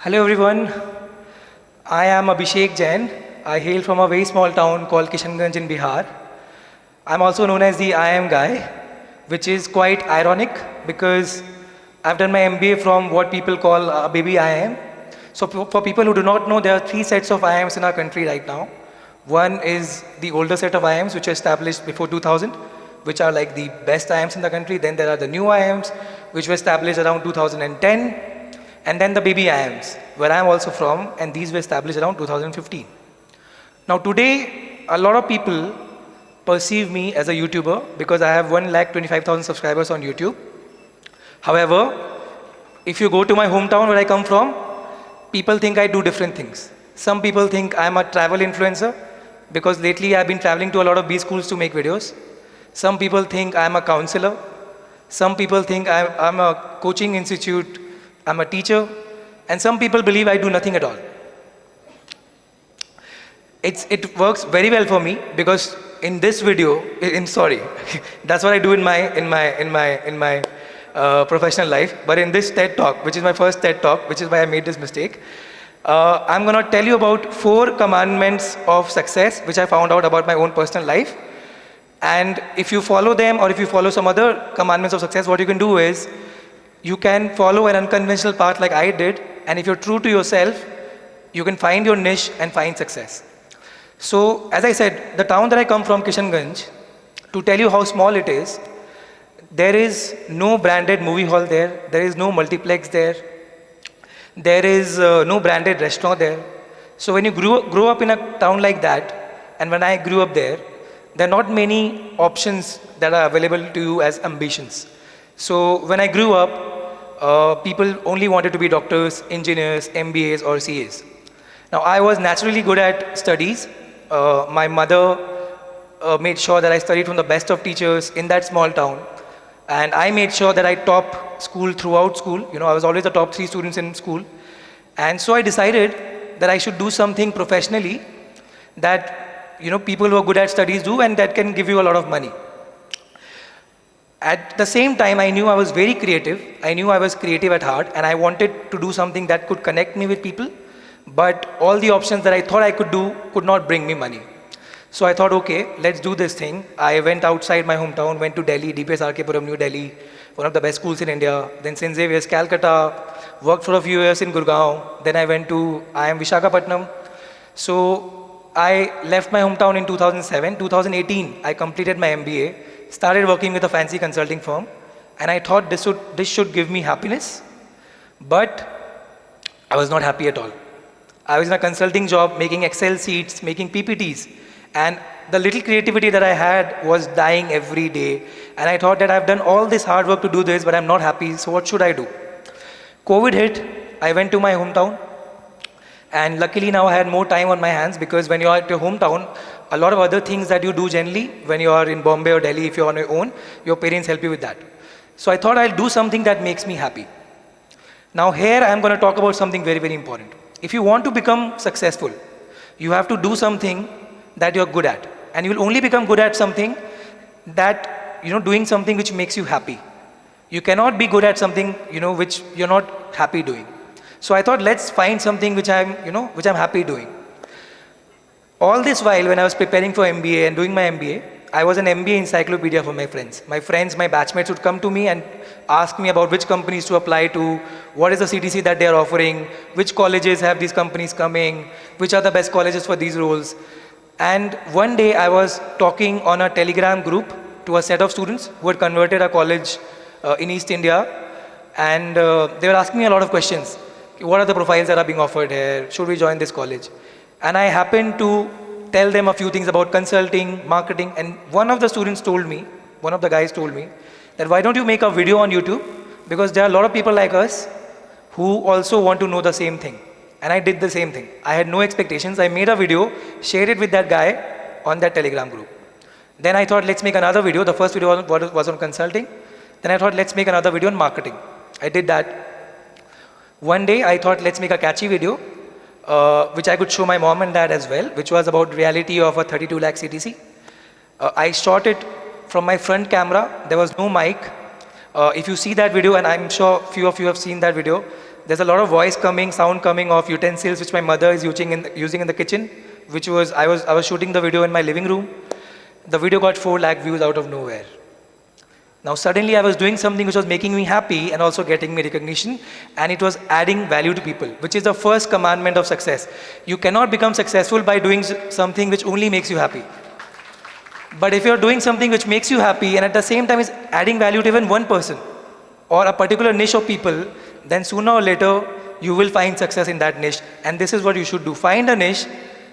Hello everyone, I am Abhishek Jain. I hail from a very small town called Kishanganj in Bihar. I'm also known as the I am guy, which is quite ironic because I've done my MBA from what people call a baby IIM. So for people who do not know, there are three sets of IIMs in our country right now. One is the older set of IIMs which were established before 2000, which are like the best IIMs in the country. Then there are the new IIMs which were established around 2010. And then the baby IIMs, where I'm also from, and these were established around 2015. Now today, a lot of people perceive me as a YouTuber because I have 1,25,000 subscribers on YouTube. However, if you go to my hometown where I come from, people think I do different things. Some people think I'm a travel influencer because lately I've been traveling to a lot of B schools to make videos. Some people think I'm a counselor. Some people think I'm a coaching institute. I'm a teacher, and some people believe I do nothing at all. It works very well for me because in this video, that's what I do in my professional life. But in this TED Talk, which is my first TED Talk, which is why I made this mistake, I'm gonna tell you about 4 commandments of success, which I found out about my own personal life. And if you follow them, or if you follow some other commandments of success, what you can do is, you can follow an unconventional path like I did, and if you're true to yourself, you can find your niche and find success. So, as I said, the town that I come from, Kishanganj, to tell you how small it is, there is no branded movie hall there, there is no multiplex there, there is no branded restaurant there. So when you grow up in a town like that, and when I grew up there are not many options that are available to you as ambitions. So when I grew up, people only wanted to be doctors, engineers, MBAs or CAs. Now I was naturally good at studies. My mother made sure that I studied from the best of teachers in that small town. And I made sure that I top school throughout school. You know, I was always the top 3 students in school. And so I decided that I should do something professionally that, you know, people who are good at studies do, and that can give you a lot of money. At the same time, I knew I was very creative. I knew I was creative at heart, and I wanted to do something that could connect me with people. But all the options that I thought I could do could not bring me money. So I thought, okay, let's do this thing. I went outside my hometown, went to Delhi, DPS RK Puram, New Delhi, one of the best schools in India. Then St. Xavier's, Calcutta, worked for a few years in Gurgaon. Then I went to IIM Visakhapatnam. So I left my hometown in 2007. 2018, I completed my MBA. Started working with a fancy consulting firm, and I thought this should give me happiness, but I was not happy at all. I was in a consulting job, making Excel sheets, making PPTs, and the little creativity that I had was dying every day, and I thought that I've done all this hard work to do this, but I'm not happy, so what should I do? COVID hit, I went to my hometown, and luckily now I had more time on my hands, because when you're at your hometown, a lot of other things that you do generally, when you are in Bombay or Delhi, if you're on your own, your parents help you with that. So I thought I'll do something that makes me happy. Now here I'm going to talk about something very, very important. If you want to become successful, you have to do something that you're good at. And you will only become good at something that, you know, doing something which makes you happy. You cannot be good at something, you know, which you're not happy doing. So I thought, let's find something which I'm happy doing. All this while, when I was preparing for MBA and doing my MBA, I was an MBA encyclopedia for my friends. My friends, my batchmates would come to me and ask me about which companies to apply to, what is the CTC that they are offering, which colleges have these companies coming, which are the best colleges for these roles. And one day I was talking on a Telegram group to a set of students who had converted a college in East India, and they were asking me a lot of questions. What are the profiles that are being offered here? Should we join this college? And I happened to tell them a few things about consulting, marketing, and one of the guys told me that why don't you make a video on YouTube, because there are a lot of people like us who also want to know the same thing. And I did the same thing. I had no expectations. I made a video, shared it with that guy on that Telegram group. Then I thought, let's make another video. The first video was on consulting. Then I thought, let's make another video on marketing. I did that. One day I thought, let's make a catchy video, which I could show my mom and dad as well, which was about reality of a 32 lakh CTC. I shot it from my front camera. There was no mic. If you see that video, and I'm sure few of you have seen that video, there's a lot of voice coming, sound coming of utensils which my mother is using in the kitchen, which was I was shooting the video in my living room. The video got 4 lakh views out of nowhere. Now suddenly I was doing something which was making me happy and also getting me recognition, and it was adding value to people, which is the first commandment of success. You cannot become successful by doing something which only makes you happy. But if you're doing something which makes you happy and at the same time is adding value to even one person or a particular niche of people, then sooner or later you will find success in that niche. And this is what you should do. Find a niche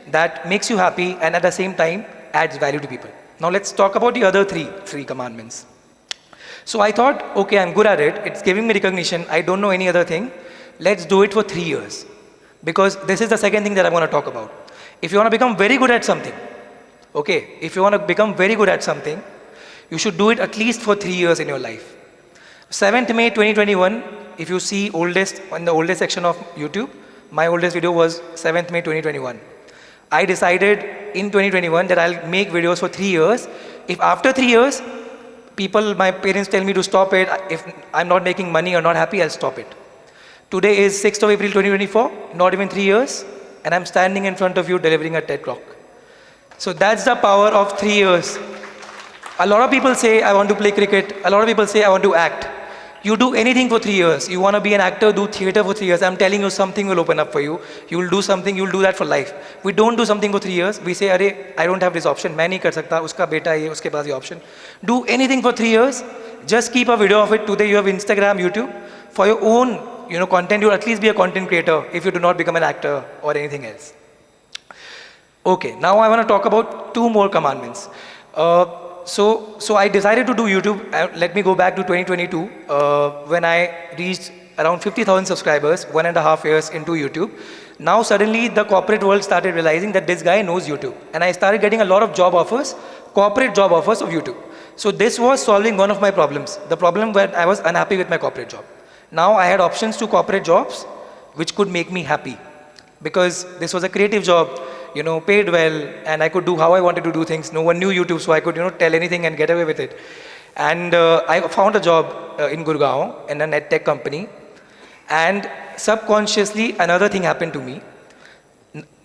that makes you happy and at the same time adds value to people. Now let's talk about the other three commandments. So I thought, okay, I'm good at it. It's giving me recognition. I don't know any other thing. Let's do it for 3 years. Because this is the second thing that I want to talk about. If you want to become very good at something, okay, if you want to become very good at something, you should do it at least for 3 years in your life. 7th May 2021, if you see in the oldest section of YouTube, my oldest video was 7th May 2021. I decided in 2021 that I'll make videos for 3 years. If after 3 years, my parents tell me to stop it, if I'm not making money or not happy, I'll stop it. Today is 6th of April 2024, not even 3 years, and I'm standing in front of you delivering a TED Talk. So that's the power of 3 years. A lot of people say, I want to play cricket. A lot of people say, I want to act. You do anything for 3 years. You want to be an actor, do theater for 3 years. I'm telling you, something will open up for you. You will do something, you will do that for life. We don't do something for 3 years. We say, Arey, I don't have this option. मैं नहीं कर सकता, उसका बेटा है, उसके पास ये option. Do anything for 3 years. Just keep a video of it. Today you have Instagram, YouTube. For your own content, you'll at least be a content creator if you do not become an actor or anything else. Okay, now I want to talk about 2 more commandments. So I decided to do YouTube. Let me go back to 2022 when I reached around 50,000 subscribers, 1.5 years into YouTube. Now suddenly the corporate world started realizing that this guy knows YouTube. And I started getting a lot of job offers, corporate job offers of YouTube. So this was solving one of my problems. The problem where I was unhappy with my corporate job. Now I had options to corporate jobs which could make me happy. Because this was a creative job, paid well, and I could do how I wanted to do things. No one knew YouTube, so I could, tell anything and get away with it. And I found a job in Gurgaon in a net tech company. And subconsciously, another thing happened to me.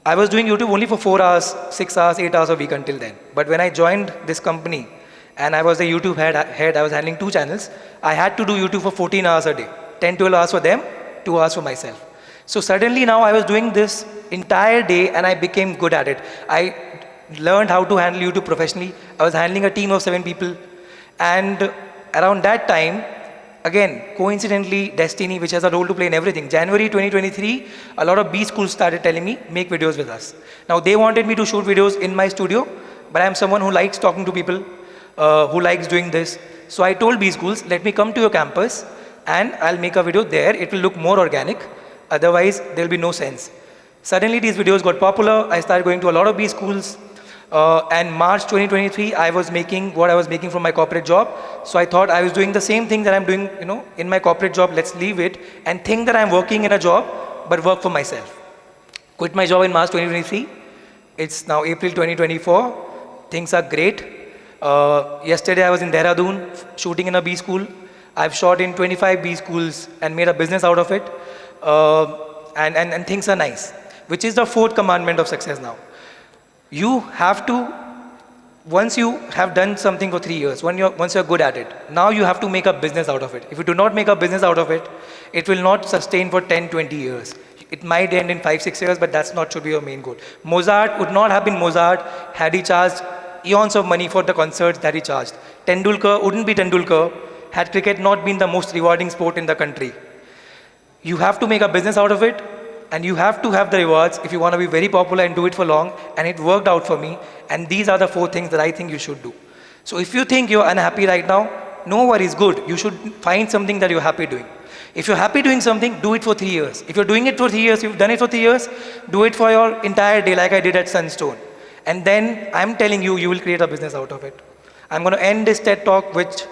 I was doing YouTube only for 4 hours, 6 hours, 8 hours a week until then. But when I joined this company, and I was the YouTube head, I was handling 2 channels, I had to do YouTube for 14 hours a day. 10, 12 hours for them, 2 hours for myself. So suddenly now I was doing this entire day and I became good at it. I learned how to handle YouTube professionally. I was handling a team of 7 people. And around that time, again, coincidentally, destiny, which has a role to play in everything. January 2023, a lot of B schools started telling me, make videos with us. Now they wanted me to shoot videos in my studio, but I'm someone who likes talking to people, who likes doing this. So I told B schools, let me come to your campus and I'll make a video there. It will look more organic. Otherwise, there'll be no sense. Suddenly, these videos got popular. I started going to a lot of B schools. And March 2023, I was making what I was making from my corporate job. So I thought I was doing the same thing that I'm doing, in my corporate job. Let's leave it and think that I'm working in a job, but work for myself. Quit my job in March 2023. It's now April 2024. Things are great. Yesterday, I was in Dehradun shooting in a B school. I've shot in 25 B schools and made a business out of it. And things are nice, which is the 4th commandment of success now. You have to, once you have done something for 3 years, once you're good at it, now you have to make a business out of it. If you do not make a business out of it, it will not sustain for 10, 20 years. It might end in 5, 6 years, but that's not should be your main goal. Mozart would not have been Mozart had he charged eons of money for the concerts that he charged. Tendulkar wouldn't be Tendulkar had cricket not been the most rewarding sport in the country. You have to make a business out of it, and you have to have the rewards if you want to be very popular and do it for long, and it worked out for me, and these are the 4 things that I think you should do. So if you think you're unhappy right now, no worries, good. You should find something that you're happy doing. If you're happy doing something, do it for 3 years. If you're doing it for 3 years, you've done it for 3 years, do it for your entire day like I did at Sunstone. And then I'm telling you, you will create a business out of it. I'm going to end this TED Talk with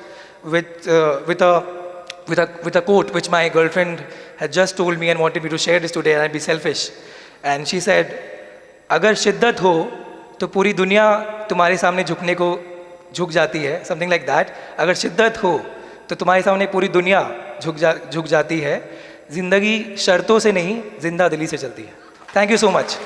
a quote which my girlfriend had just told me and wanted me to share this today, and I'd be selfish. And she said, "अगर शिद्दत हो तो पूरी दुनिया तुम्हारे सामने झुकने को झुक जाती है." Something like that. अगर शिद्दत हो तो तुम्हारे सामने पूरी दुनिया झुक जाती है. ज़िंदगी शर्तों से नहीं, जिंदा दिली से चलती है। Thank you so much.